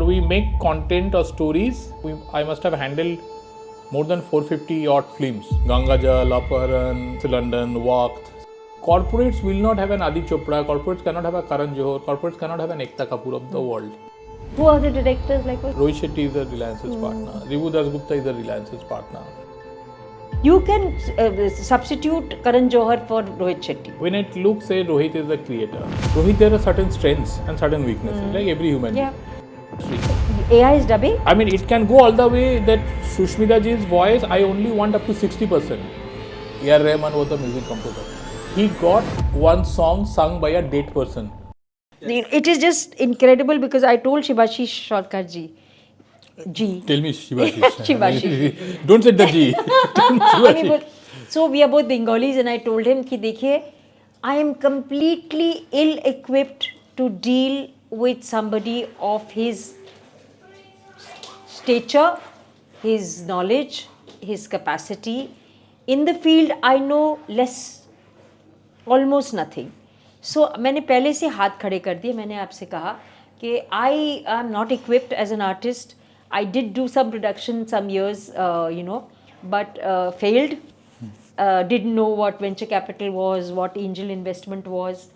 we make content or stories, I must have handled more than 450 odd films. Gangajal, Aparan, London, Waqt. Corporates will not have an Adi Chopra, corporates cannot have a Karan Johar, corporates cannot have an Ekta Kapoor of the world. Who are the directors like what? Rohit Shetty is a Reliance's partner. Ribu Dasgupta is a Reliance's partner. You can substitute Karan Johar for Rohit Shetty. When it looks, say Rohit is the creator. Rohit, there are certain strengths and certain weaknesses, like every human. Yeah. AI is dubbing? I mean, it can go all the way that Sushmita ji's voice, I only want up to 60%. A.R. Rahman was the music composer. He got one song sung by a dead person. It is just incredible because I told Shibashish Sarkar ji. Tell me Shibashish. Shibashish. Don't say the G. So we are both Bengalis and I told him ki dekhiye, I am completely ill-equipped to deal with somebody of his stature, his knowledge, his capacity. In the field, I know less, almost nothing. So मैंने पहले से हाथ खड़े कर दिए. मैंने आपसे कहा कि I am not equipped as an artist. I did do some production some years, but failed. Didn't know what venture capital was, what angel investment was.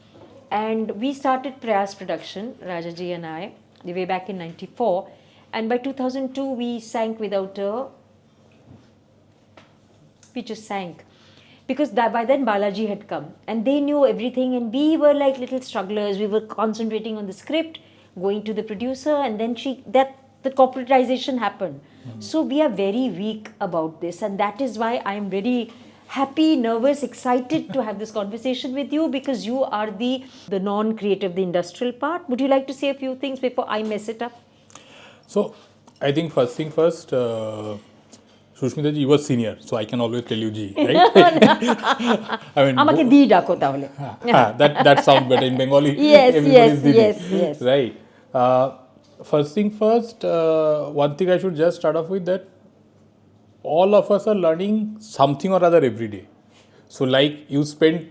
And we started Prayas Production, Rajaji and I, way back in 94. And by 2002, we sank without a... We just sank. Because by then Balaji had come. And they knew everything. And we were like little strugglers. We were concentrating on the script, going to the producer. And then the corporatization happened. So we are very weak about this. And that is why I am very happy, nervous, excited to have this conversation with you because you are the non-creative, the industrial part. Would you like to say a few things before I mess it up? So, I think first thing first, Sushmita ji, you were senior, so I can always tell you Ji, right? I mean, that sounds better in Bengali. Yes. Right. First thing first, one thing I should just start off with that all of us are learning something or other every day. So like you spend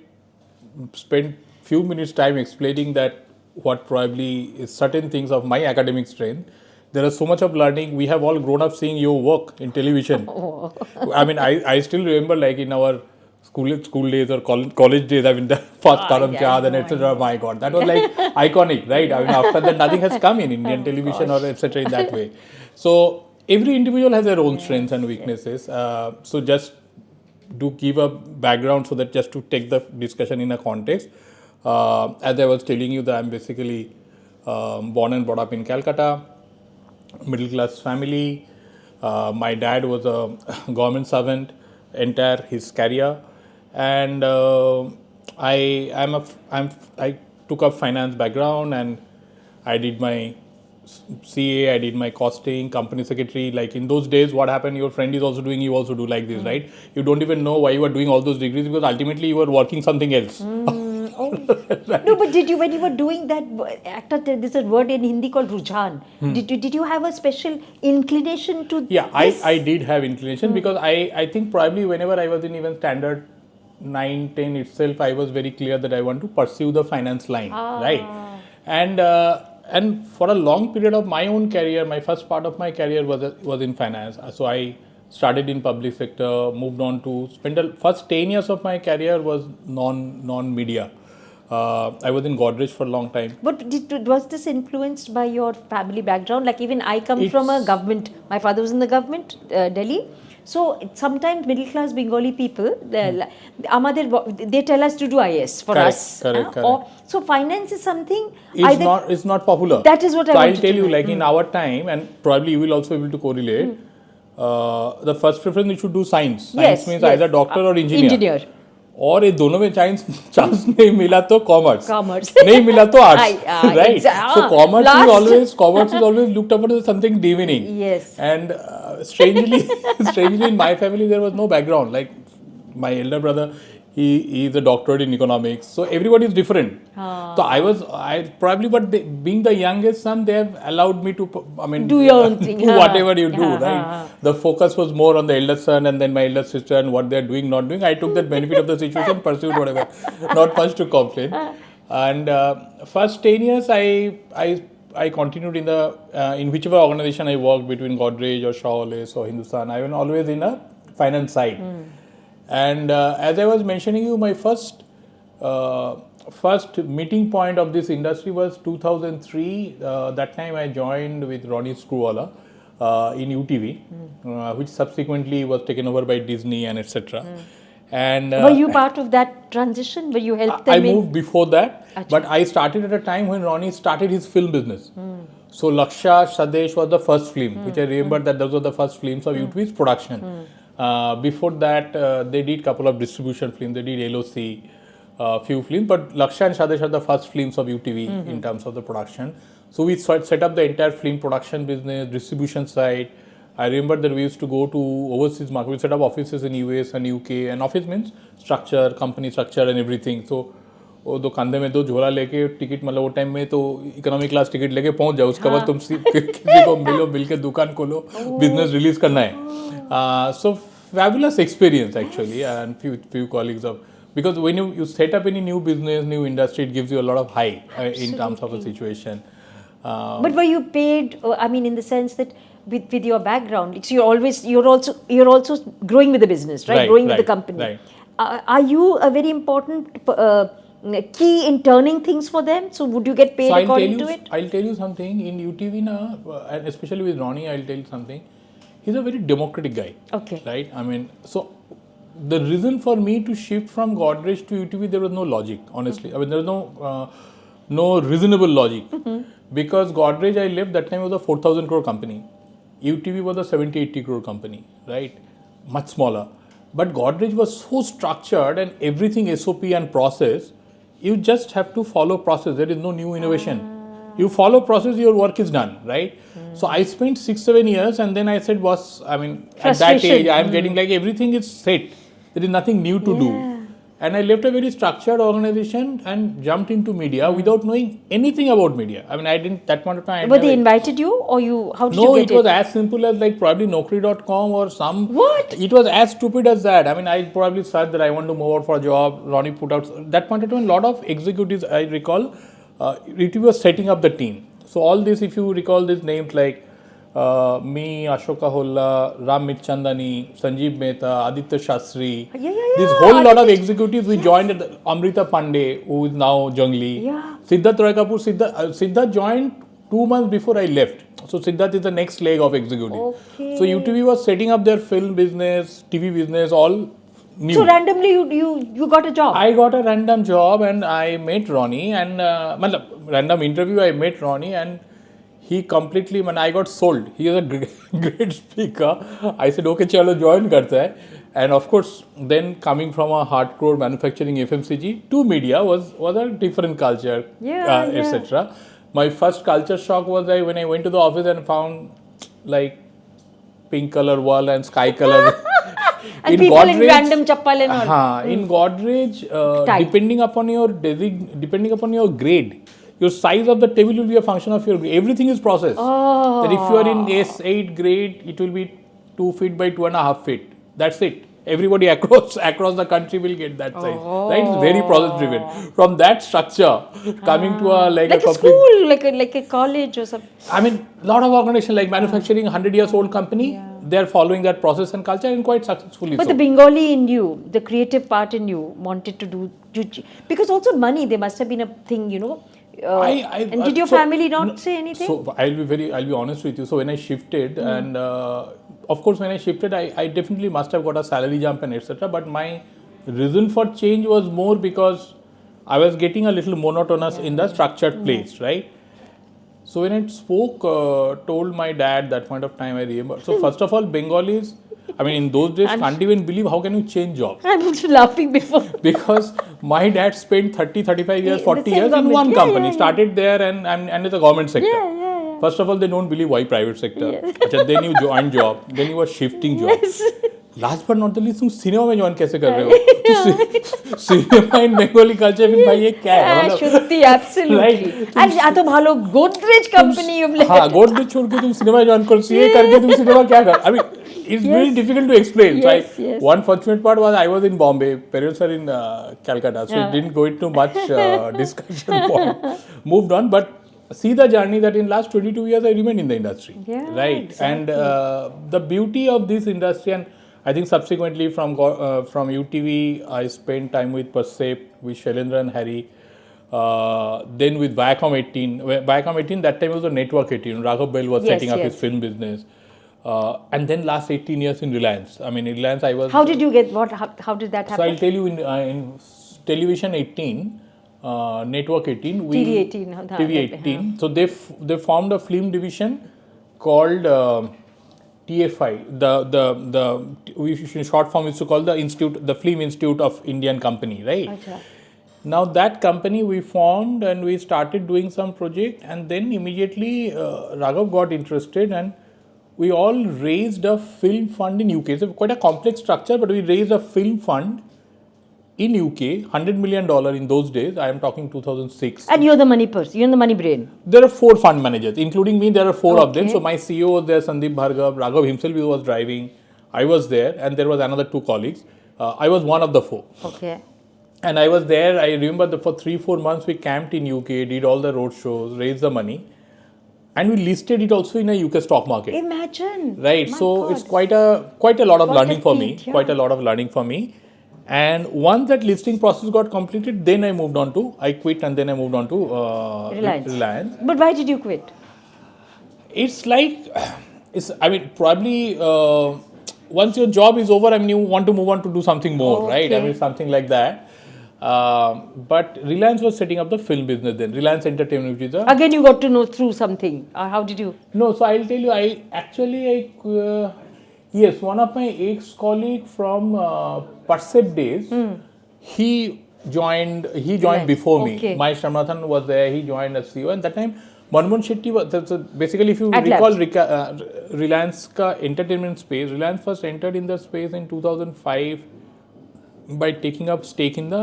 few minutes time explaining that what probably is certain things of my academic strength. There is so much of learning. We have all grown up seeing your work in television. Oh. I mean, I still remember like in our school days or college days, I mean the first Karam Kya, then etc. My God, that was like iconic, right? I mean after that nothing has come in Indian television or etc. in that way. So every individual has their own strengths and weaknesses. So just do give a background so that just to take the discussion in a context. As I was telling you that I'm basically born and brought up in Calcutta, middle class family. My dad was a government servant entire his career, and I took up finance background and I did my CA, I did my costing, company secretary. Like in those days, what happened, your friend is also doing, you also do like this, right? You don't even know why you are doing all those degrees because ultimately you were working something else. Right. No, but did you, when you were doing that, there's a word in Hindi called Rujhan. Did you have a special inclination to Yeah, this? I did have inclination because I think probably whenever I was in even standard 9, 10 itself, I was very clear that I want to pursue the finance line, right? And for a long period of my own career, my first part of my career was in finance. So I started in public sector, moved on to spend the first 10 years of my career was non-media. I was in Godrej for a long time. But was this influenced by your family background? Like even I come from a government, my father was in the government, Delhi. So sometimes middle class Bengali people, they tell us to do IS for us. Correct. So finance is something... It's not popular. That is what I wanted to know. I'll tell you, like in our time, and probably you will also be able to correlate, the first preference you should do science. Science means either doctor or engineer. और ये दोनों में chance नहीं मिला तो commerce नहीं मिला तो arts right so commerce is always looked upon as something demeaning. Yes. And strangely in my family there was no background. Like my elder brother, he is a doctorate in economics, so everybody is different. So but being the youngest son, they have allowed me to do your own thing, do whatever you do, right? The focus was more on the elder son and then my elder sister and what they are doing, not doing. I took that benefit of the situation, pursued whatever, not much to complain. And first 10 years I I continued in the in whichever organization I worked, between Godrej or Shawlace or Hindustan, I was always in a finance side. And as I was mentioning you, my first meeting point of this industry was 2003. That time I joined with Ronnie Screwvala in UTV, which subsequently was taken over by Disney and etc. And were you part of that transition? Were you helped them? I moved before that, but I started at a time when Ronnie started his film business. So Laksha Sadesh was the first film, which I remember that those were the first films of UTV's production. Before that, they did couple of distribution films. They did LOC, few films, but Laksha and Sadesh are the first films of UTV in terms of the production. So we set up the entire film production business, distribution side. I remember that we used to go to overseas market. We set up offices in US and UK, and office means structure, company structure and everything. So वो दो कंधे में दो झोला लेके ticket, मतलब वो time में तो इकोनॉमिक क्लास टिकट लेके पहुंच जाओ, उसके बाद तुम किसी को मिल के दुकान खोलो, बिजनेस रिलीज करना है. So fabulous experience actually, and few colleagues of, because when you set up any new business, new industry, it gives you a lot of high in terms of a situation. But were you paid? I mean, in the sense that with your background, so you're also growing with the business, right? Growing with the company. Right. Are you a very important key in turning things for them? So would you get paid according to it? I'll tell you something. In UTV and especially with Ronnie, I'll tell you something. He's a very democratic guy. Okay. Right? I mean, so the reason for me to shift from Godrej to UTV, there was no logic, honestly. I mean, there was no reasonable logic. Because Godrej, I left that time, was a 4,000 crore company. UTV was a 70-80 crore company, right? Much smaller. But Godrej was so structured and everything SOP and process, you just have to follow process. There is no new innovation. You follow process, your work is done, right? So I spent 6-7 years, and then I said, boss, I mean, at that age, I am getting like everything is set. There is nothing new to do. And I left a very structured organization and jumped into media without knowing anything about media. I mean, I didn't, that point of time. But they invited you, or how did you get it? No, it was as simple as like probably Naukri.com or some. What? It was as stupid as that. I mean, I probably said that I want to move out for a job. Ronnie put out, that point of time, a lot of executives, I recall, it was setting up the team. So all this, if you recall these names like me, Ashoka Holla, Ram Mitchandani, Sanjeev Mehta, Aditya Shastri. This whole lot of executives we joined at Amrita Pandey, who is now Jungli. Siddharth Roy Kapoor. Siddharth joined 2 months before I left. So Siddharth is the next leg of executive. Okay. So UTV was setting up their film business, TV business, all new. So randomly you got a job? I got a random job and I met Ronnie, and random interview, I met Ronnie, and he completely, when I got sold. He is a great speaker. I said, okay, chalo, join karte hai. And of course, then coming from a hardcore manufacturing FMCG to media was a different culture, etc. My first culture shock was when I went to the office and found like pink color wall and sky color. And people Godrej, in random chappal and all. In Godrej, depending upon your grade, your size of the table will be a function of your grade. Everything is processed. That if you are in S8 grade, it will be 2 feet by 2.5 feet. That's it. Everybody across the country will get that size. Right? It's very process driven. From that structure, coming to a school, like a college or something. I mean, a lot of organizations like manufacturing, 100 years old company, they are following that process and culture, and quite successfully. But the Bengali in you, the creative part in you, wanted to do, because also money, there must have been a thing, you know. And did your family not say anything? So I'll be honest with you. So when I shifted, and of course when I shifted, I definitely must have got a salary jump and etc. But my reason for change was more because I was getting a little monotonous in the structured place, right? So when I told my dad that point of time, I remember. So first of all, Bengalis, I mean, in those days, can't even believe how can you change jobs. I was laughing before. Because my dad spent 30, 35 years, 40 years in one company. Started there and in the government sector. First of all, they don't believe why private sector. Then you join job. Then you were shifting job. Last but not the least, तुम cinema में join कैसे कर रहे हो? Cinema इन Bengali culture में भाई ये क्या है? शुद्धि, absolutely. And तो भालो Godrej company you've left. हाँ, Godrej छोड़ के तुम सिनेमा ज्वाइन कर, सीए करके तुम सिनेमा क्या कर? I mean, it's very difficult to explain. One fortunate part was I was in Bombay. Parents are in Calcutta, so it didn't go into much discussion point. Moved on, but see the journey that in last 22 years I remained in the industry. Yeah, right. exactly. And the beauty of this industry, and I think subsequently from UTV, I spent time with Persept, with Shailendra and Harry. Then with Viacom 18. Viacom 18, that time was a network 18. Raghav Bell was setting up his film business. And then last 18 years in Reliance. I mean, in Reliance I was... How did you get, how did that happen? So I'll tell you, in Television 18, Network 18, TV 18. TV 18. So they formed a film division called TFI. The short form is to call the Film Institute of Indian Company, right? Achha. Now that company we formed and we started doing some project, and then immediately Raghav got interested and we all raised a film fund in UK. It's quite a complex structure, but we raised a film fund in UK, $100 million in those days. I am talking 2006. And you're the money person, you're the money brain. There are 4 fund managers, including me. There are 4 of them. So my CEO was there, Sandeep Bhargav. Raghav himself was driving. I was there, and there was another 2 colleagues. I was one of the 4. Okay. And I was there. I remember for 3-4 months we camped in UK, did all the road shows, raised the money, and we listed it also in a UK stock market. Imagine. Right. My So God. it's quite a lot of learning for me. feat, yeah. Quite a lot of learning for me. And once that listing process got completed, then I quit and then I moved on to Reliance. But why did you quit? It's like, probably once your job is over, you want to move on to do something more, right? Something like that. But Reliance was setting up the film business then. Reliance Entertainment, which is a... Again, you got to know through something. How did you? No, so I'll tell you, yes, one of my ex-colleague from Persept days, he joined before me. Mahesh Ramanathan was there, he joined as CEO, and that time Manmohan Shetty was, so basically if you recall Reliance ka entertainment space, Reliance first entered in the space in 2005 by taking up stake in the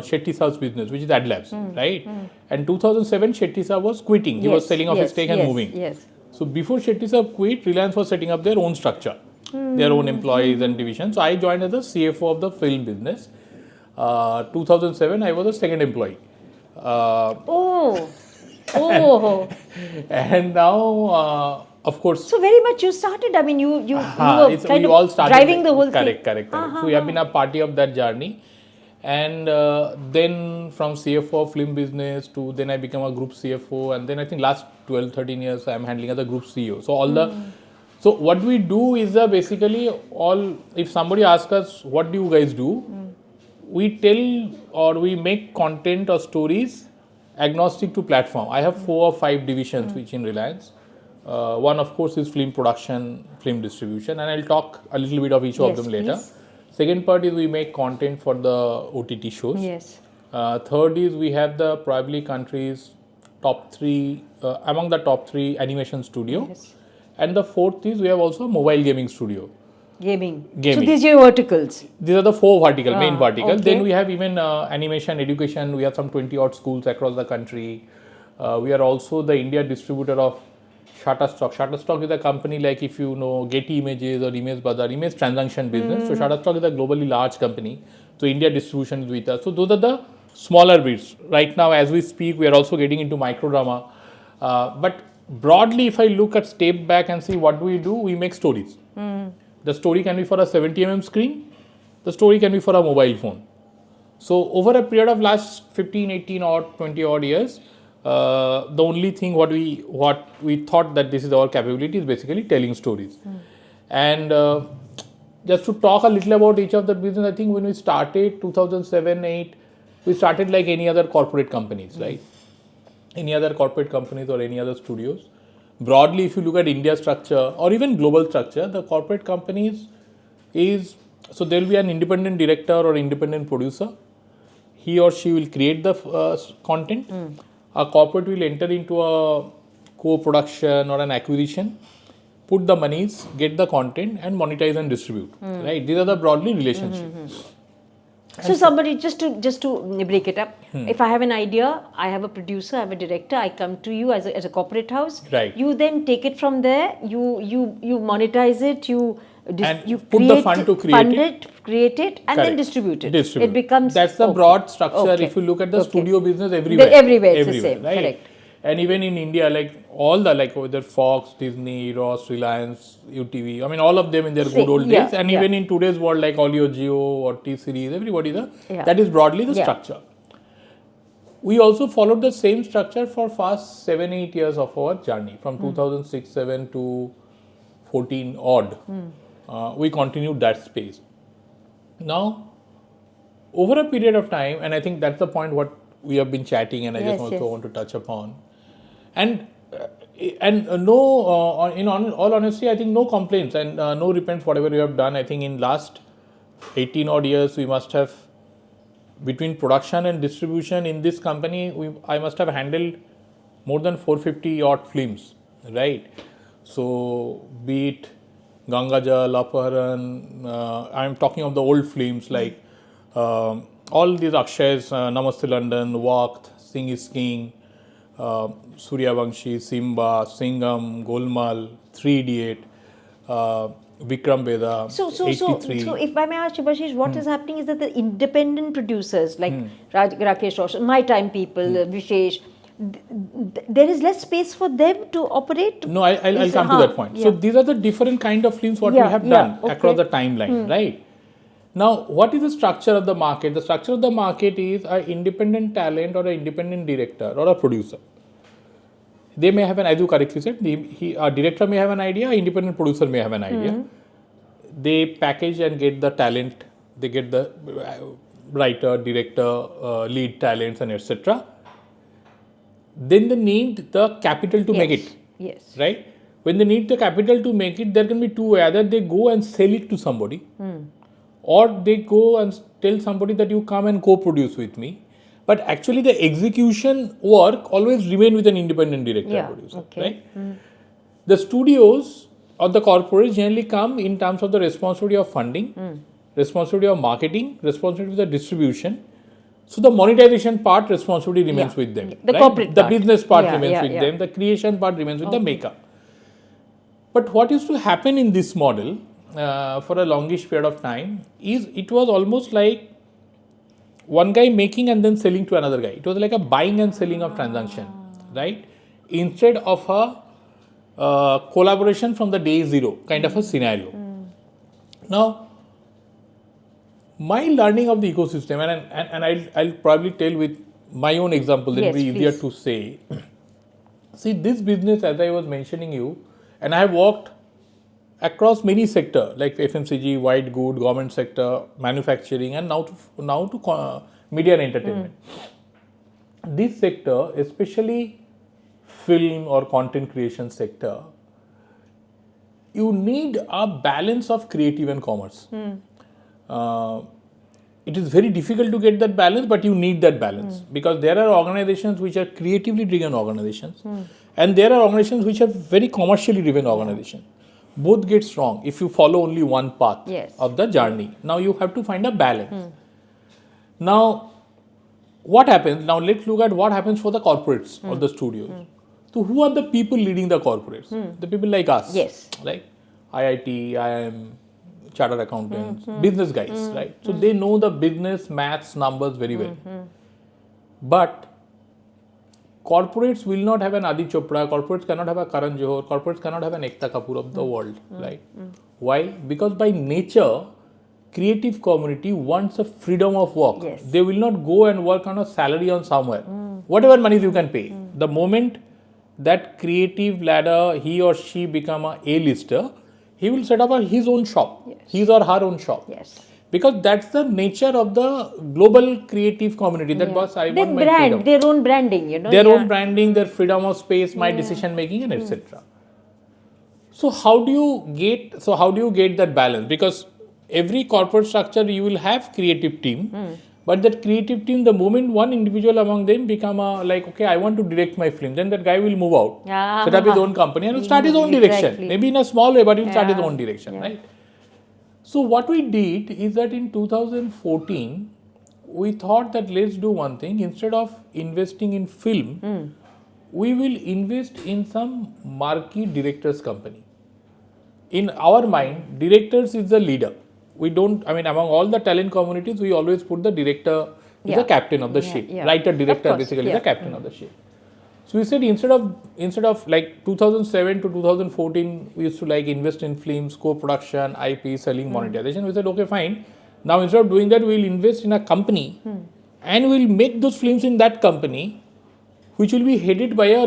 Shetty Sir's business, which is Ad Labs, right? And 2007, Shetty Sir was quitting. He was selling off his stake and moving. Yes. So before Shetty Sir quit, Reliance was setting up their own structure, their own employees and division. So I joined as the CFO of the film business. 2007, I was the second employee. And now, of course. So very much you started. I mean, you were kind of all started driving the whole thing. Correct. So we have been a party of that journey. And then from CFO of film business to then I became a group CFO, and then I think last 12-13 years I am handling as a group CEO. So so what we do is basically if somebody asks us what do you guys do, we tell or we make content or stories agnostic to platform. I have 4 or 5 divisions which in Reliance. One of course is film production, film distribution, and I'll talk a little bit of each of them later. Please. Second part is we make content for the OTT shows. Yes. Third is we have the probably country's top 3, among the top 3 animation studio. Yes. And the fourth is we have also a mobile gaming studio. Gaming. So these are your verticals. These are the 4 main verticals. Okay. Then we have even animation, education. We have some 20 odd schools across the country. We are also the India distributor of Shutterstock. Shutterstock is a company like if you know Getty Images or Image Bazaar, image transaction business. So Shutterstock is a globally large company. So India distribution is with us. So those are the smaller bits. Right now as we speak, we are also getting into microdrama. But broadly, if I look at step back and see what do, we make stories. The story can be for a 70mm screen. The story can be for a mobile phone. So over a period of last 15, 18 or 20 odd years, the only thing what we thought that this is our capability is basically telling stories. And just to talk a little about each of the business, I think when we started 2007-8, we started like any other corporate companies, right? Any other corporate companies or any other studios. Broadly, if you look at India structure or even global structure, the corporate companies so there will be an independent director or independent producer. He or she will create the content. A corporate will enter into a co-production or an acquisition, put the monies, get the content and monetize and distribute. Right? These are the broadly relationships. So somebody, just to break it up, if I have an idea, I have a producer, I have a director, I come to you as a corporate house. Right. You then take it from there, you monetize it, you put the fund to create it, and then distribute it. It becomes... That's the broad structure. If you look at the studio business everywhere. Everywhere it's the same. Right? Correct. And even in India, like all the, like whether Fox, Disney, Ross, Reliance, UTV, I mean all of them in their good old days, and even in today's world, like Olio Geo or T-Series, everybody, that is broadly the structure. We also followed the same structure for first 7-8 years of our journey, from 2006-7 to 14 odd. We continued that space. Now, over a period of time, and I think that's the point what we have been chatting, and I just also want to touch upon. And no, in all honesty, I think no complaints and no repents whatever you have done. I think in last 18 odd years, we must have, between production and distribution in this company, I must have handled more than 450 odd films, right? So, be it Gangajal, Aparan, I'm talking of the old films like all these Akshay's, Namaste London, Waqt, Singh is King, Suryavamshi, Simba, Singham, Golmaal, 3 Idiot, Vikram Vedha, 83. So if I may ask Shibashish, what is happening is that the independent producers like Rakesh Roshan, My Time People, Vishesh, there is less space for them to operate? No, I'll come to that point. So these are the different kind of films what we have done across the timeline, right? Now, what is the structure of the market? The structure of the market is an independent talent or an independent director or a producer. They may have as you correctly said, a director may have an idea, an independent producer may have an idea. They package and get the talent, they get the writer, director, lead talents and etc. Then they need the capital to make it. Yes. Right? When they need the capital to make it, there can be two ways. Either they go and sell it to somebody, or they go and tell somebody that you come and co-produce with me. But actually the execution work always remain with an independent director producer, right? The studios or the corporates generally come in terms of the responsibility of funding, responsibility of marketing, responsibility of the distribution. So the monetization part responsibility remains with them. The corporate the part. business part remains with them. The creation part remains with the maker. But what used to happen in this model for a longish period of time is it was almost like one guy making and then selling to another guy. It was like a buying and selling of transaction, right? Instead of a collaboration from the day zero kind of a scenario. Now, my learning of the ecosystem, and I'll probably tell with my own example, that will be easier to say. See, this business, as I was mentioning you, and I have worked across many sectors like FMCG, white good, government sector, manufacturing, and now to media and entertainment. This sector, especially film or content creation sector, you need a balance of creative and commerce. It is very difficult to get that balance, but you need that balance because there are organizations which are creatively driven organizations, and there are organizations which are very commercially driven organizations. Both get strong if you follow only one path of the journey. Now you have to find a balance. Now, what happens? Now let's look at what happens for the corporates or the studios. So who are the people leading the corporates? The people like us, like IIT, IIM, chartered accountants, business guys, right? So they know the business, maths, numbers very well. But corporates will not have an Adi Chopra, corporates cannot have a Karan Johar, corporates cannot have an Ekta Kapoor of the world, right? Why? Because by nature, creative community wants a freedom of work. They will not go and work on a salary on somewhere. Whatever money you can pay. The moment that creative ladder, he or she become a A-lister, he will set up his own shop, his or her own shop. Because that's the nature of the global creative community. That was I want my freedom. Their own branding, you know. Their own branding, their freedom of space, my decision making, and etc. So how do you get that balance? Because every corporate structure you will have creative team, but that creative team, the moment one individual among them become okay, I want to direct my film, then that guy will move out, set up his own company and will start his own direction. Maybe in a small way, but he will start his own direction, right? So what we did is that in 2014, we thought that let's do one thing. Instead of investing in film, we will invest in some marquee directors company. In our mind, directors is the leader. We don't, among all the talent communities, we always put the director is the captain of the ship. Writer, director basically is the captain of the ship. So we said instead of like 2007 to 2014, we used to like invest in films, co-production, IP, selling, monetization. We said, okay, fine. Now instead of doing that, we'll invest in a company and we'll make those films in that company, which will be led by a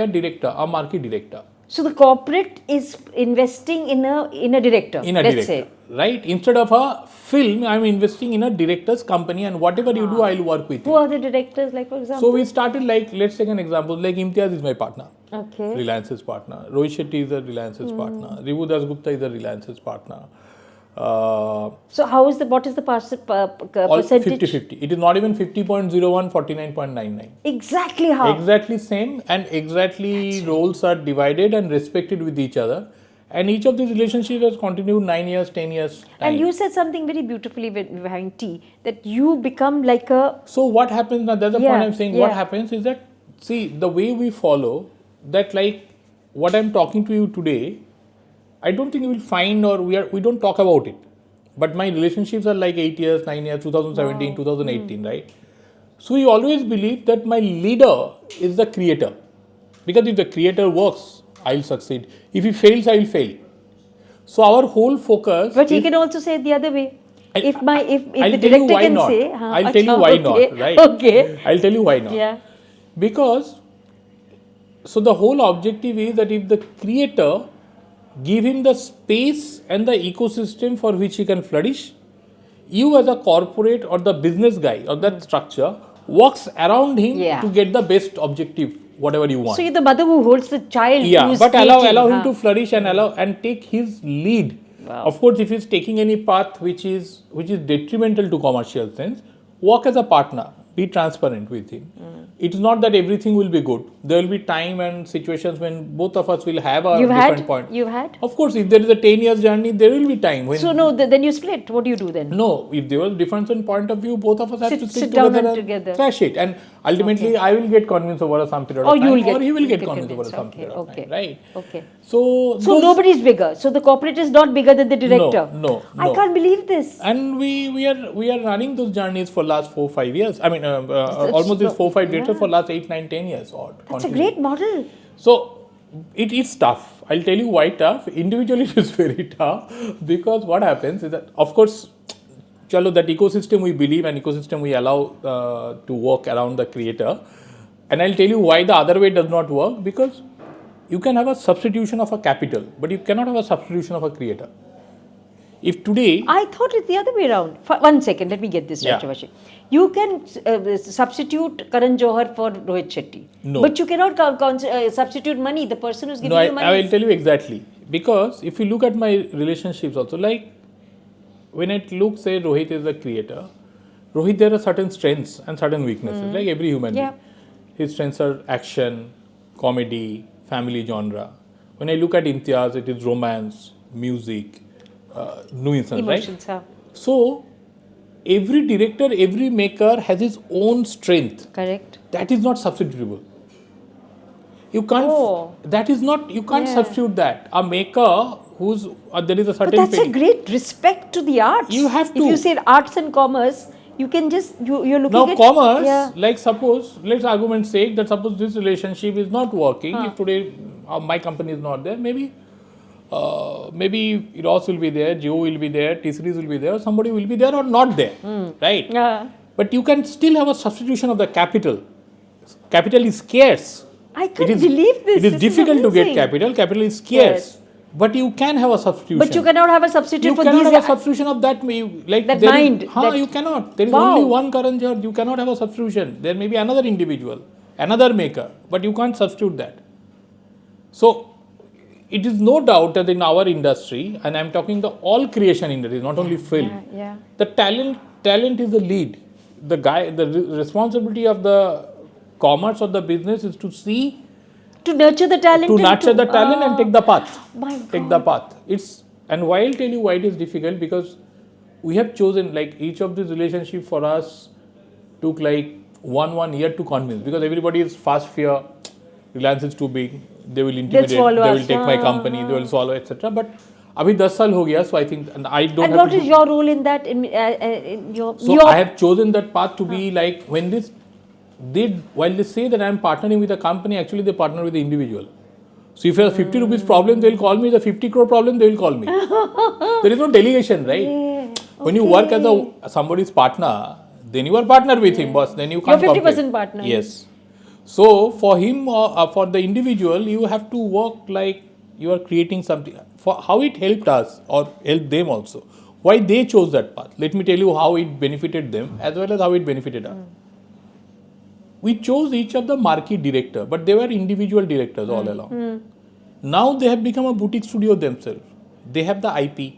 director, a market director. So the corporate is investing in a director. Let's say. Right? Instead of a film, I'm investing in a director's company, and whatever you do, I'll work with you. Who are the directors, like for example? So we started like, let's take an example, like Imtiaz is my partner. Okay. Reliance's partner. Rohit Shetty is a Reliance's partner. Ribu Dasgupta is a Reliance's partner. So what is the percentage? 50-50. It is not even 50.01, 49.99. Exactly how? Exactly same, and exactly roles are divided and respected with each other. And each of these relationships has continued 9 years, 10 years. Time. And you said something very beautifully when we were having tea, that you become like a... So what happens now, that's the point I'm saying, what happens is that, see, the way we follow, that like, what I'm talking to you today, I don't think you will find, or we don't talk about it. But my relationships are like 8 years, 9 years, 2017, 2018, right? So we always believe that my leader is the creator. Because if the creator works, I'll succeed. If he fails, I will fail. So our whole focus. But he can also say it the other way. If the tell you director why can not. say, I'll tell you why not, right? Okay. I'll tell you why not. Yeah. Because, so the whole objective is that if the creator give him the space and the ecosystem for which he can flourish, you as a corporate or the business guy or that structure works around him to get the best objective, whatever you want. So you're the mother who holds the child. Yeah, but allow him to flourish and take his lead. Wow. Of course, if he's taking any path which is detrimental to commercial sense, work as a partner. Be transparent with him. It's not that everything will be good. There will be time and situations when both of us will have a different point. You've had? Of course, if there is a 10 years journey, there will be time. When then you split. What do you do then? No, if there was difference in point of view, both of us have to sit together and thrash it. And ultimately, I will get convinced over some period of time, or he will get convinced over some period of time. Right? Okay. So nobody is bigger. So the corporate is not bigger than the director. No. I can't believe this. And we are running those journeys for last 4-5 years. I mean, almost these 4-5 directors for last 8-9-10 years. That's a great model. So it is tough. I'll tell you why tough. Individually, it is very tough because what happens is that, of course, that ecosystem we believe and ecosystem we allow to work around the creator. And I'll tell you why the other way does not work, because you can have a substitution of a capital, but you cannot have a substitution of a creator. If today... I thought it's the other way around. 1 second, let me get this right, Shibashish. You can substitute Karan Johar for Rohit Shetty. No. But you cannot substitute money. The person who's giving you money. I will tell you exactly. Because if you look at my relationships also, like when it looks, say, Rohit is the creator, Rohit, there are certain strengths and certain weaknesses, like every human being. His strengths are action, comedy, family genre. When I look at Imtiaz, it is romance, music, nuisance, emotions, right? So, every director, every maker has his own strength. Correct. That is not substitutable. You can't. That is not. You can't substitute that. A maker who's there is a certain. But that's a great respect to the arts. You have to. If you say arts and commerce, you can just you're looking now at commerce. Like suppose, let's argument sake that suppose this relationship is not working. If today my company is not there, maybe Ross will be there, Joe will be there, T-Series will be there, somebody will be there or not there, right? Yeah. But you can still have a substitution of the capital. Capital is scarce. I can't believe this. It is difficult to get capital. Capital is scarce. But you can have a substitution. But you cannot have a substitute for these. You cannot have a substitution of that. Like that mind. You cannot. There is only one Karan Johar. You cannot have a substitution. There may be another individual, another maker, but you can't substitute that. So, it is no doubt that in our industry, and I am talking the all creation industry, not only film, the talent is the lead. The responsibility of the commerce or the business is to see, to nurture the talent, and take the path. My God. Take the path. And why I'll tell you why it is difficult, because we have chosen, like, each of these relationships for us took like one year to convince, because everybody is fast fear. Reliance is too big. They will intimidate. They will take my company. They will swallow, etc. But abhi 10 saal ho gaya, so I think, and I don't. And what is your role in that? So I have chosen that path to be like, when while they say that I am partnering with a company, actually they partner with the individual. So if you have 50 rupees problem, they will call me. The 50 crore problem, they will call me. There is no delegation, right? Yeah. When you work as somebody's partner, then you are partner with him, boss. Then you can't You're 50% complain. partner. Yes. So for him, for the individual, you have to work like you are creating something. For how it helped us or helped them also. Why they chose that path. Let me tell you how it benefited them as well as how it benefited us. We chose each of the marquee director, but they were individual directors all along. Now they have become a boutique studio themselves. They have the IP.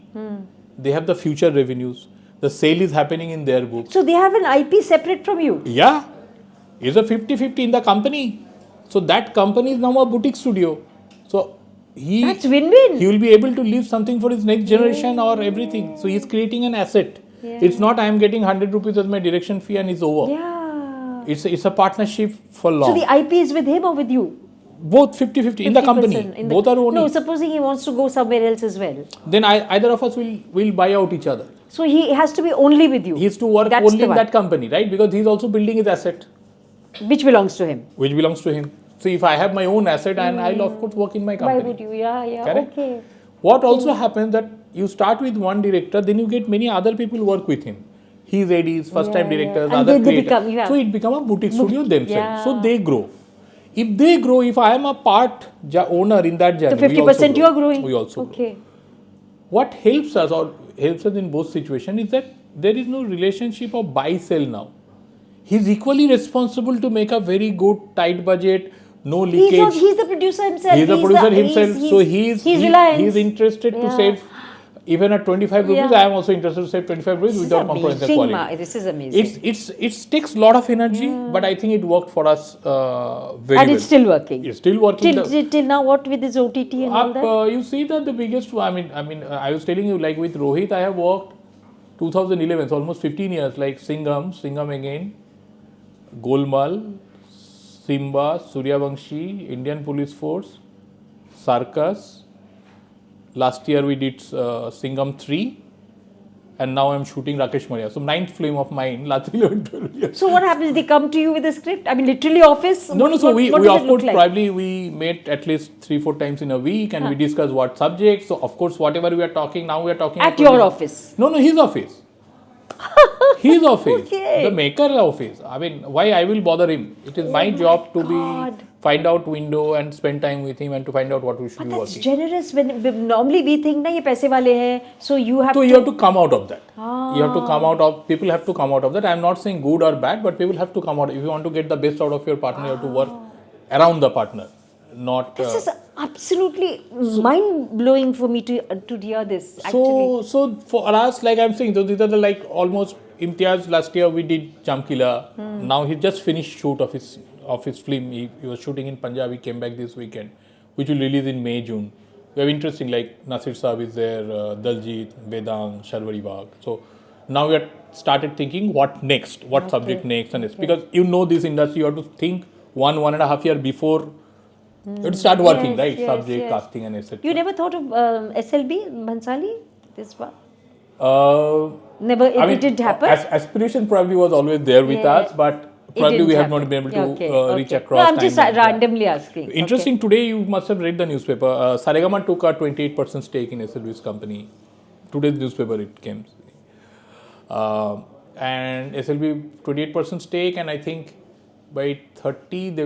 They have the future revenues. The sale is happening in their books. So they have an IP separate from you? Yeah. It's a 50-50 in the company. So that company is now a boutique studio. So that's win-win. he will be able to leave something for his next generation or everything. So he's creating an asset. Yeah. It's not I am getting 100 rupees as my direction fee and it's over. Yeah. It's a partnership for long. So the IP is with him or with you? Both 50-50 in the company. Both are owning. No, supposing he wants to go somewhere else as well. Then either of us will buy out each other. So he has to be only with you. He has to work only in that company, right? Because he's also building his asset. Which belongs to him. Which belongs to him. So if I have my own asset and I'll of course work in my company. Why would you? Yeah, Correct? okay. What also happens that you start with one director, then you get many other people work with him. He's ADs, first time directors, And other they creators. So it becomes a boutique studio themselves. Yeah. So they grow. If they grow, if I am a part owner in that journey, So 50% you are growing? We also grow. Okay. What helps us in both situations is that there is no relationship of buy-sell now. He's equally responsible to make a very good, tight budget, no leakage. He's the producer himself. He's the producer himself. So he's Reliance. He's interested to save even at 25 rupees. I am also interested to save 25 rupees without compromising quality. This is amazing. It takes a lot of energy, but I think it worked for us very well. And it's still working. It's still working. Till now, what with this OTT and all that? You see that the biggest. I was telling you, like with Rohit, I have worked 2011, so almost 15 years. Like Singham again, Golmaal, Simba, Suryavanshi, Indian Police Force, Sarkar. Last year we did Singham 3 and now I'm shooting Rakesh Maria. So 9th film of mine, last 11-12 years. So what happens? They come to you with a script? I mean literally office? No. So we of course like? Probably we met at least 3-4 times in a week and we discuss what subjects. So of course whatever we are talking, now we are talking at your office? No, his office. His office, Okay. The maker office. I mean, why I will bother him? It is my job to find out window and spend time with him and to find out what we should be That's working. generous. When normally we think na ye paise wale hai, so you have you have to come out of that. You have to come out of. People have to come out of that. I am not saying good or bad, but people have to come out. If you want to get the best out of your partner, you have to work around the partner. Not. This is absolutely mind blowing for me to hear this. Actually. So for us, like I'm saying, these are the like almost Imtiaz. Last year we did Chamkila. Now he just finished shoot of his film. He was shooting in Punjab. He came back this weekend, which will release in May, June. We have interesting like Nasir Saab is there, Daljit, Vedang, Sharwari Bagh. So now we are started thinking what next, what subject next, and because you know this industry, you have to think 1.5 years before. You have to start working, right? Subject, casting, and etc. You never thought of SLB, Bhansali? This one? Never. It did happen. Aspiration probably was always there with us, but probably we have not been able to reach across. No, I'm just randomly asking. Interesting. Today you must have read the newspaper. Saregama took a 28% stake in SLB's company. Today's newspaper it came. And SLB 28% stake, and I think by 30 they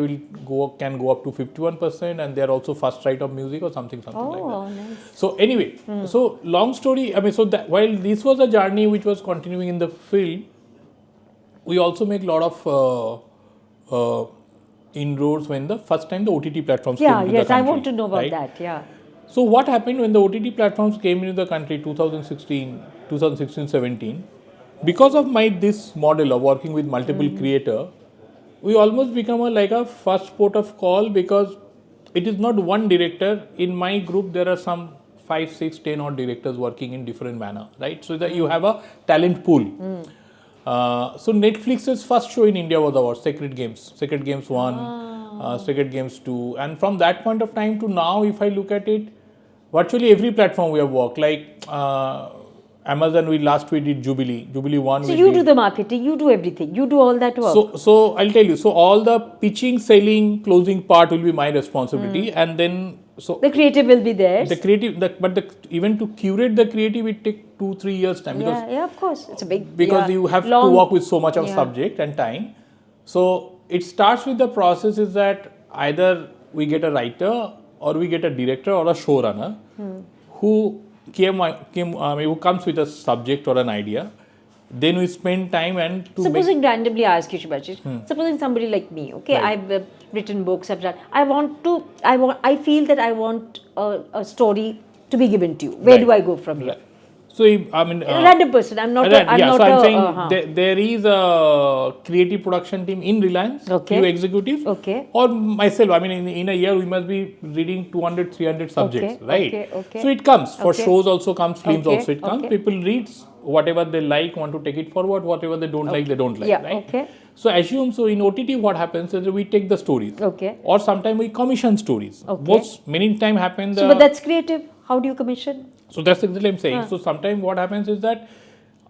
can go up to 51%, and they are also first right of music or something like that. Nice. So anyway, so long story. I mean, so that while this was a journey which was continuing in the film, we also make a lot of inroads when the first time the OTT platforms came into the country. I want to know about that. Yeah. So what happened when the OTT platforms came into the country 2016-17, because of this model of working with multiple creator, we almost become like a first port of call, because it is not one director. In my group, there are some 5, 6, 10 odd directors working in different manner, right? So that you have a talent pool. So Netflix's first show in India was our Sacred Games 1, Sacred Games 2, and from that point of time to now, if I look at it, virtually every platform we have worked, like Amazon, we did Jubilee. Jubilee 1. So you do the marketing, you do everything, you do all that work. So I'll tell you. So all the pitching, selling, closing part will be my responsibility, and then the creative will be there. Even to curate the creative, it takes 2-3 years time Yeah, of course, it's a big because you have to work with so much of subject and time. So it starts with the process is that either we get a writer or we get a director or a showrunner who who comes with a subject or an idea. Then we spend time and supposing randomly I ask you, Shibashish, supposing somebody like me, okay, right. I've written books, I feel that I want a story to be given to you. Where do I go from here? Right. So I mean, a random person. I'm not. I'm saying there is a creative production team in Reliance, few executives, or myself. I mean, in a year we must be reading 200-300 subjects, right? So it comes for shows also comes, films also it comes. People read whatever they like, want to take it forward. Whatever they don't like, they don't like, right? So assume in OTT what happens is we take the stories, or sometimes we commission stories. Many times happen. But that's creative. How do you commission? So that's exactly what I'm saying. So sometimes what happens is that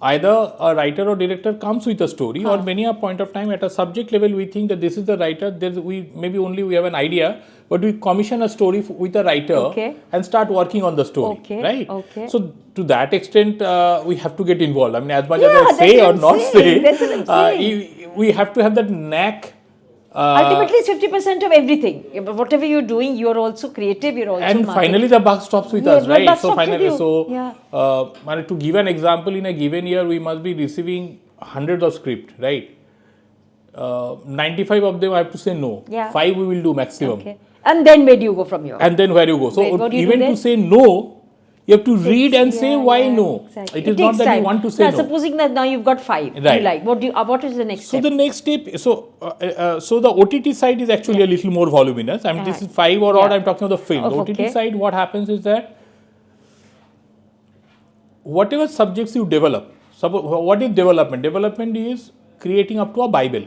either a writer or director comes with a story, or many a point of time at a subject level we think that this is the writer. We have an idea, but we commission a story with a writer and start working on the story, right? So to that extent, we have to get involved. I mean, as much as I say or not say, we have to have that knack. Ultimately, it's 50% of everything. Whatever you're doing, you're also creative. You're also and marketing. Finally, the buck stops with us, right? So finally, to give an example, in a given year, we must be receiving hundreds of scripts, right? 95 of them I have to say no. 5 we will do maximum. And then where do you go from here? And then where you go? So even to say no, you have to read and say why no. Exactly. It is not that time. You want to say no. Supposing that now you've got 5, right. You like. What is the next step? So the next step, so the OTT side is actually a little more voluminous. I mean, this is 5 or odd. I'm talking about the film. The OTT side, what happens is that whatever subjects you develop. What is development? Development is creating up to a Bible.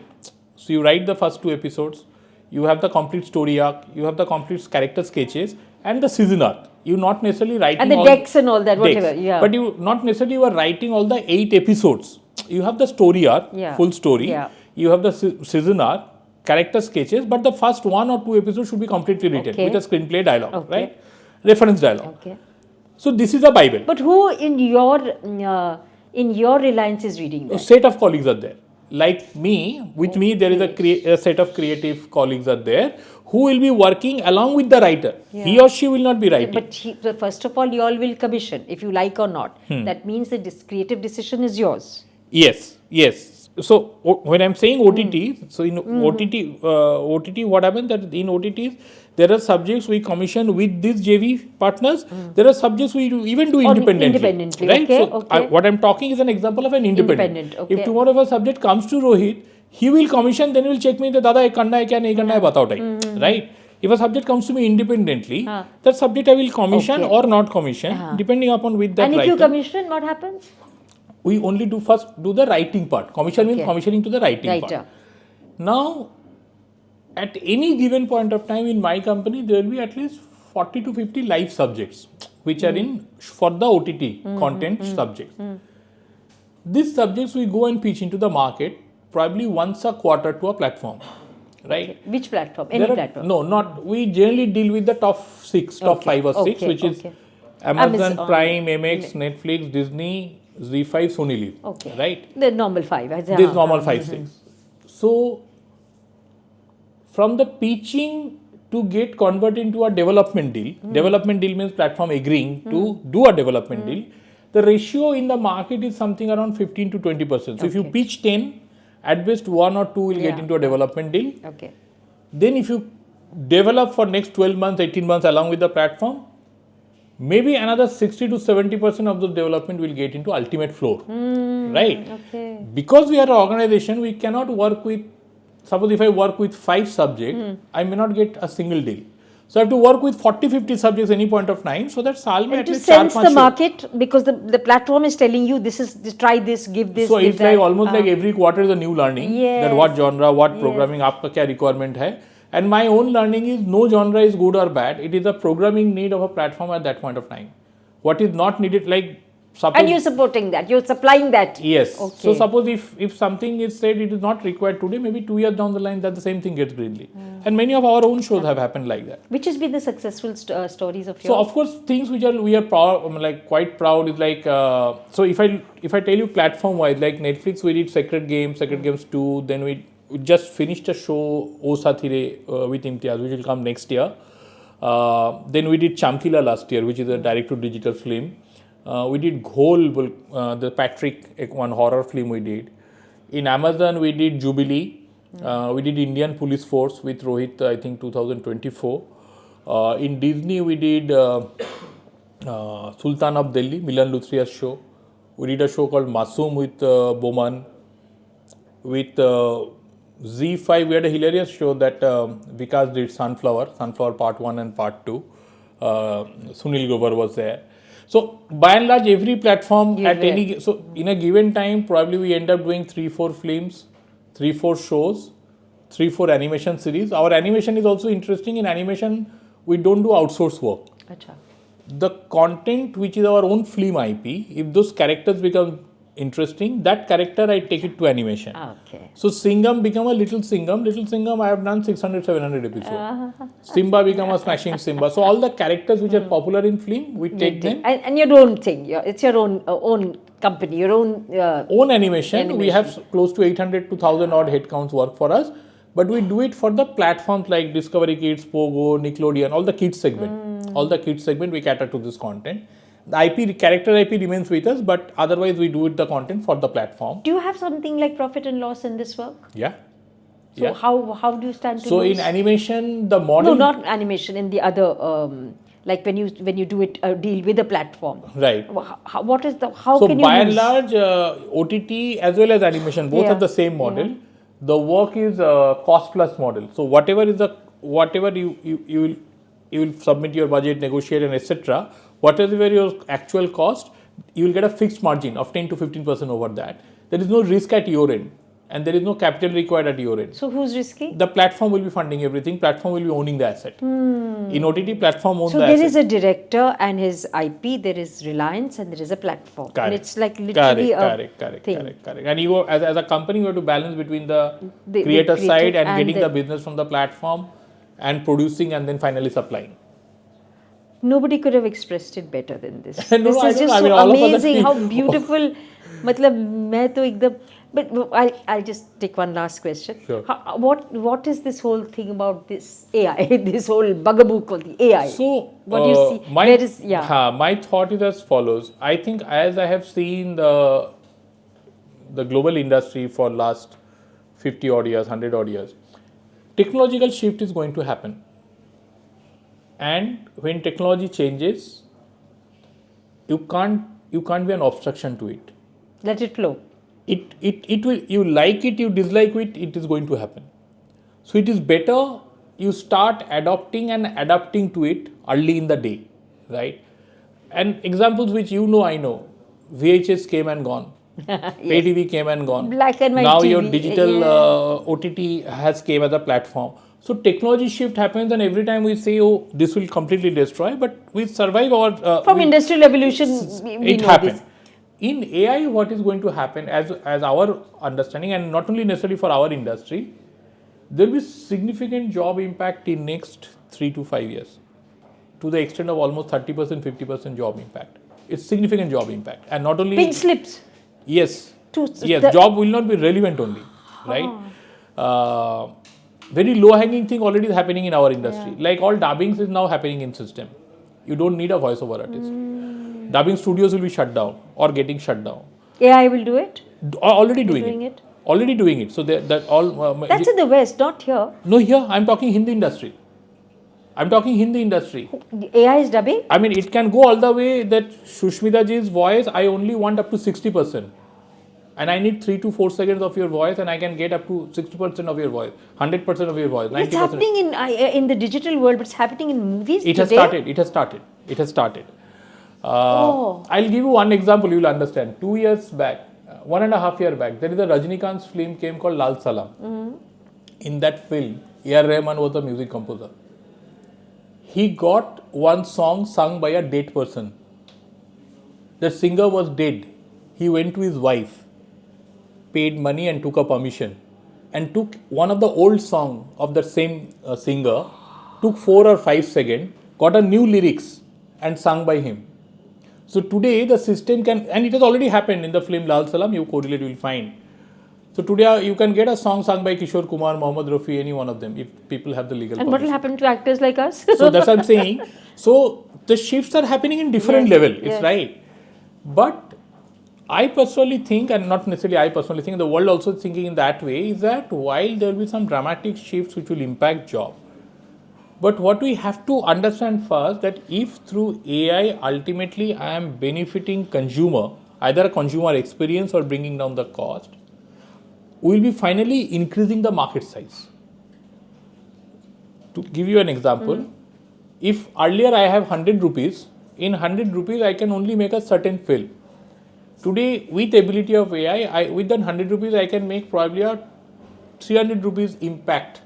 So you write the first 2 episodes. You have the complete story arc. You have the complete character sketches and the season arc. You not necessarily writing and the all decks and all that, whatever. Yeah. But you not necessarily you are writing all the 8 episodes. You have the story arc, full story. Yeah. You have the season arc, character sketches. But the first 1 or 2 episodes should be completely written with a screenplay dialogue, right? Reference dialogue. So this is a Bible. But who in your Reliance is reading that? A set of colleagues are there. Like me, with me there is a set of creative colleagues are there who will be working along with the writer. He or she will not be writing. But first of all, you all will commission, if you like or not. That means the creative decision is yours. Yes. So when I'm saying OTT, so in OTT, what happens that in OTTs, there are subjects we commission with these JV partners. There are subjects we even do independently. Right? What I'm talking is an example of an independent. If tomorrow if a subject comes to Rohit, he will commission, then he will check me that Dada, ek karna hai kya, nahi karna hai, batao type. Right? If a subject comes to me independently, that subject I will commission or not commission, depending upon with that writer. And if you commission, what happens? We only do the writing part. Commission means commissioning to the writing part. Now, at any given point of time in my company, there will be at least 40 to 50 live subjects which are for the OTT content subjects. These subjects we go and pitch into the market probably once a quarter to a platform. Right? Which platform? Any platform? No, not. We generally deal with the top 5 or 6, which is Amazon Prime, MX, Netflix, Disney, Z5, Sony Live. Right? The normal 5. This normal 5, 6. So, from the pitching to get converted into a development deal, development deal means platform agreeing to do a development deal, the ratio in the market is something around 15 to 20%. So, if you pitch 10, at best 1 or 2 will get into a development deal. Then if you develop for next 12 months, 18 months along with the platform, maybe another 60 to 70% of the development will get into ultimate floor. Right? Because we are an organization, we cannot work with, suppose if I work with 5 subjects, I may not get a single deal. So I have to work with 40, 50 subjects any point of time. So that Saal mein at least 4-5 sense the market, because the platform is telling you try this, give this. So it's like almost like every quarter is a new learning. That what genre, what programming, aapka kya requirement hai. And my own learning is no genre is good or bad. It is a programming need of a platform at that point of time. What is not needed, like suppose, and you're supporting that, you're supplying that. yes. Okay. So suppose if something is said it is not required today, maybe 2 years down the line that the same thing gets greenlit. And many of our own shows have happened like that. Which has been the successful stories of yours? So of course things which we are proud, like quite proud is like so if I tell you platform wise, like Netflix we did Sacred Games 2, then we just finished a show O Sathire with Imtiaz, which will come next year. Then we did Chamkila last year, which is a direct to digital film. We did Ghol, the Patrick, one horror film we did. In Amazon we did Jubilee. We did Indian Police Force with Rohit, I think 2024. In Disney we did Sultan of Delhi, Milan Luthria's show. We did a show called Masoom with Boman. With Z5 we had a hilarious show that Vikas did Sunflower Part 1 and Part 2. Sunil Grover was there. So by and large every platform so in a given time probably we end up doing 3-4 films, 3-4 shows, 3-4 animation series. Our animation is also interesting. In animation we don't do outsource work. Achha. The content which is our own film IP, if those characters become interesting, that character I take it to animation. Okay. So Singham become a Little Singham. Little Singham I have done 600-700 episodes. Simba become a smashing Simba. So all the characters which are popular in film, we take them. And your own thing. It's your own company, your own... own animation. We have close to 800 to 1000 odd headcounts work for us. But we do it for the platforms like Discovery Kids, Pogo, Nickelodeon, all the kids segment. All the kids segment we cater to this content. The character IP remains with us, but otherwise we do it the content for the platform. Do you have something like profit and loss in this work? Yeah. So how do you stand to So lose? in animation, the model... No, not animation, in the other... like when you do it, deal with a platform. Right. How can you So by and lose? large, OTT as well as animation, both are the same model. Yeah. The work is a cost plus model. So whatever you will submit your budget, negotiate and etc. Whatever your actual cost, you will get a fixed margin of 10 to 15% over that. There is no risk at your end and there is no capital required at your end. So who's risky? The platform will be funding everything. Platform will be owning the asset. In OTT, platform owns the asset. So there is a director and his IP, there is Reliance and there is a platform. Correct. And it's like literally Correct. And you as a company, you have to balance between the creator side and getting the business from the platform and producing and then finally supplying. Nobody could have expressed it better than this. No, this is just so amazing, how beautiful. But I'll just take one last question. Sure. What is this whole thing about this AI, this whole bugaboo called the AI? So, what do you see? My thought is as follows. I think as I have seen the global industry for last 50 odd years, 100 odd years, technological shift is going to happen. And when technology changes, you can't be an obstruction to it. Let it flow. It will, you like it, you dislike it, it is going to happen. So it is better you start adopting and adapting to it early in the day, right? And examples which I know, VHS came and gone. Yes. Pay TV came and gone. Black and white now TV. Your digital OTT has came as a platform. So technology shift happens and every time we say, oh, this will completely destroy, but we survive our... From industrial evolution, we know happened. this. In AI, what is going to happen as our understanding, and not only necessarily for our industry, there will be significant job impact in next 3 to 5 years to the extent of almost 30%, 50% job impact. It's significant job impact. And not only... Pink slips. Yes. Job will not be relevant only, right? Very low-hanging thing already is happening in our industry. Like all dubbings is now happening in system. You don't need a voiceover artist. Dubbing studios will be shut down or getting shut down. AI will do it? Already doing it. Already doing it. So that's in the West, not here. No, here I'm talking Hindi industry. AI is dubbing? I mean, it can go all the way that Sushmita ji's voice, I only want up to 60%. And I need 3 to 4 seconds of your voice and I can get up to 60% of your voice, 100% of your voice, 90%. It's happening in the digital world, but it's happening in movies It has started. I'll give you one example, you will understand. 2 years back, 1.5 years back, there is a Rajinikanth's film came called Lal Salam. In that film, A.R. Rahman was the music composer. He got one song sung by a dead person. the singer was dead. He went to his wife, paid money and took a permission, and took one of the old song of the same singer, took 4 or 5 seconds, got a new lyrics and sung by him. So today the system can, and it has already happened in the film Lal Salam, you correlate, you will find. So today you can get a song sung by Kishore Kumar, Mohammad Rafi, any one of them, if people have the legal And what will happen to actors like us? So that's what I'm saying. So the shifts are happening in different level, it's right. But I personally think, and not necessarily I personally think, the world also thinking in that way, is that while there will be some dramatic shifts which will impact job, but what we have to understand first, that if through AI ultimately I am benefiting consumer, either a consumer experience or bringing down the cost, we will be finally increasing the market size. To give you an example, if earlier I have 100 rupees, in 100 rupees I can only make a certain film. Today, with ability of AI, with that 100 rupees I can make probably a 300 rupees impact,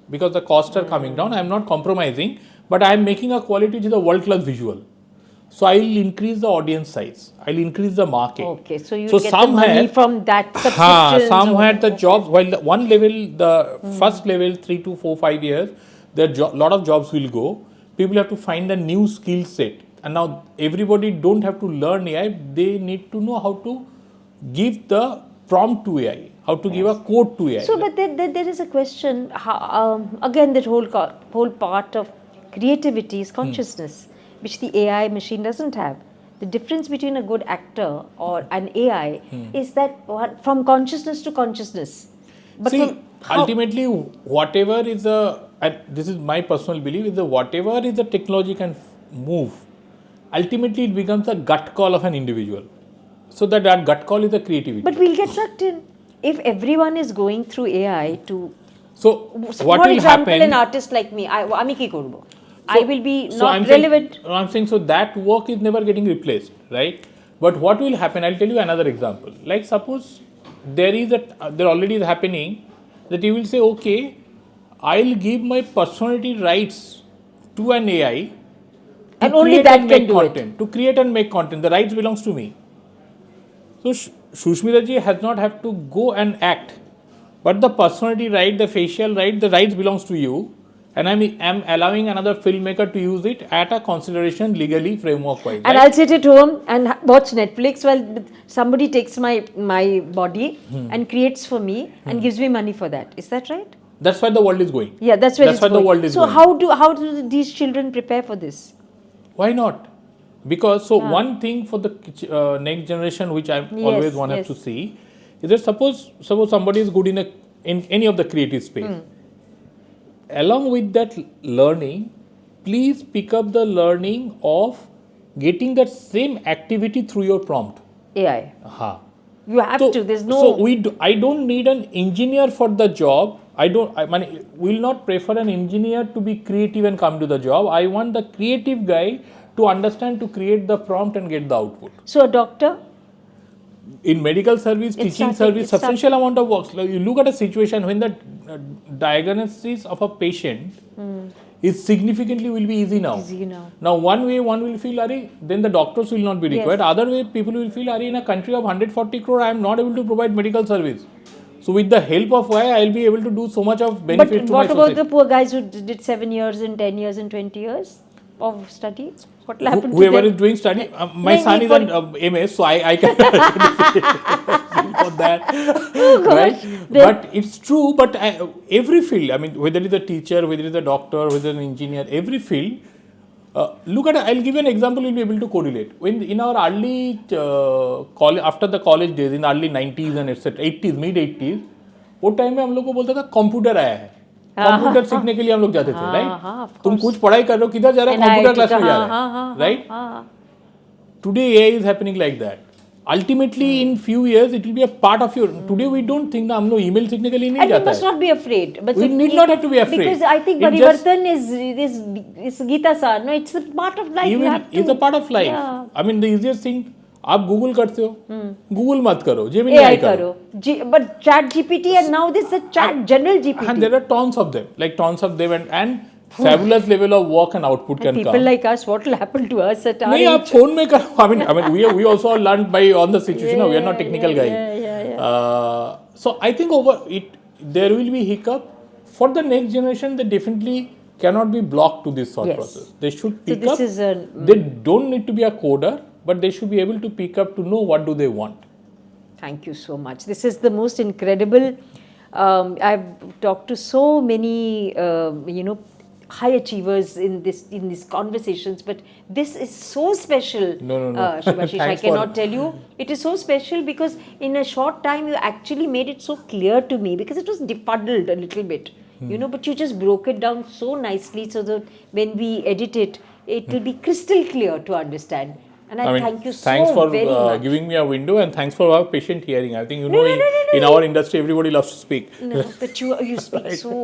because the costs are coming down. I am not compromising, but I am making a quality which is a world-class visual. So I will increase the audience size. I will increase the market. Okay, so you get the money from that subscription. Somewhere the jobs, while the one level, the first level, 3 to 4, 5 years, there lot of jobs will go. People have to find a new skill set. And now everybody don't have to learn AI. They need to know how to give the prompt to AI, how to give a code to AI. So, but there is a question. Again, that whole part of creativity is consciousness, which the AI machine doesn't have. The difference between a good actor or an AI is that from consciousness to consciousness. But see, ultimately, whatever is and this is my personal belief, is that whatever is the technology can move, ultimately it becomes a gut call of an individual. So that gut call is the creativity. But we'll get sucked in. If everyone is going through AI to... So what for will example, happen... an artist like me, I will be not relevant. I'm saying, so that work is never getting replaced, right? But what will happen, I'll tell you another example. Like suppose there already is happening that you will say, okay, I'll give my personality rights to an AI and only that can do content, it. To create and make content. The rights belongs to me. So Sushmita ji has not have to go and act. But the personality right, the facial right, the rights belongs to you. And I'm allowing another filmmaker to use it at a consideration legally framework-wise. And I'll sit at home and watch Netflix while somebody takes my body and creates for me and gives me money for that. Is that right? That's where the world is going. Yeah, that's where the world is going. So how do these children prepare for this? Why not? Because one thing for the next generation, which I always have to see, is that suppose somebody is good in any of the creative space. Along with that learning, please pick up the learning of getting that same activity through your prompt. AI. You have to. There's no. So I don't need an engineer for the job. Will not prefer an engineer to be creative and come to the job. I want the creative guy to understand, to create the prompt and get the output. So a doctor? In medical service, teaching service, substantial amount of work. You look at a situation when the diagnosis of a patient is significantly will be easy now. Now one way one will feel, then the doctors will not be required. Other way people will feel, in a country of 140 crore, I am not able to provide medical service. So with the help of AI, I will be able to do so much of benefit to my society. But what about the poor guys who did 7 years and 10 years and 20 years of study? What will happen to them? Whoever is doing study, my son is an MS, so I can for that. Right? But it's true, but every field, whether it is a teacher, whether it is a doctor, whether an engineer, every field, look at, I'll give you an example, you'll be able to correlate. When in our early, after the college days, in early 90s and etc., 80s, mid-80s, वो time में हम लोग को बोलता था computer आया है, computer सीखने के लिए हम लोग जाते थे, राइट? तुम कुछ पढ़ाई कर रहे हो, किधर जा रहा है? कंप्यूटर क्लास में जा रहा है, right? Today AI is happening like that. Ultimately, in few years, it will be a part of your. Today we don't think that हम लोग email सीखने के लिए नहीं जाता है. And we must not be afraid. But we need not have to be afraid. Because I think Parivartan is Gita Sar. No, it's a part of life. It's a part of life. Yeah. The easiest thing. आप Google करते हो, Google मत करो, AI करो. But Chat GPT and now this is a Chat general GPT. And there are tons of them, and fabulous level of work and output can people come. like us, what will happen to us at our नहीं आप age? phone में कर I mean we also learned by on the situation. We are not technical guys. So I think over it there will be hiccup for the next generation. They definitely cannot be blocked to this thought Yes. process. They should So pick this up. is a They don't need to be a coder, but they should be able to pick up to know what do they want. Thank you so much. This is the most incredible. I've talked to so many, high achievers in these conversations, but this is so special. No. Shibashish, I Thanks for- cannot tell you. It is so special because in a short time you actually made it so clear to me, because it was befuddled a little bit, but you just broke it down so nicely so that when we edit it, it will be crystal clear to understand. And I thank you thanks so for very much. giving me a window, and thanks for our patient hearing. I think in our industry everybody loves to speak. No, but you speak so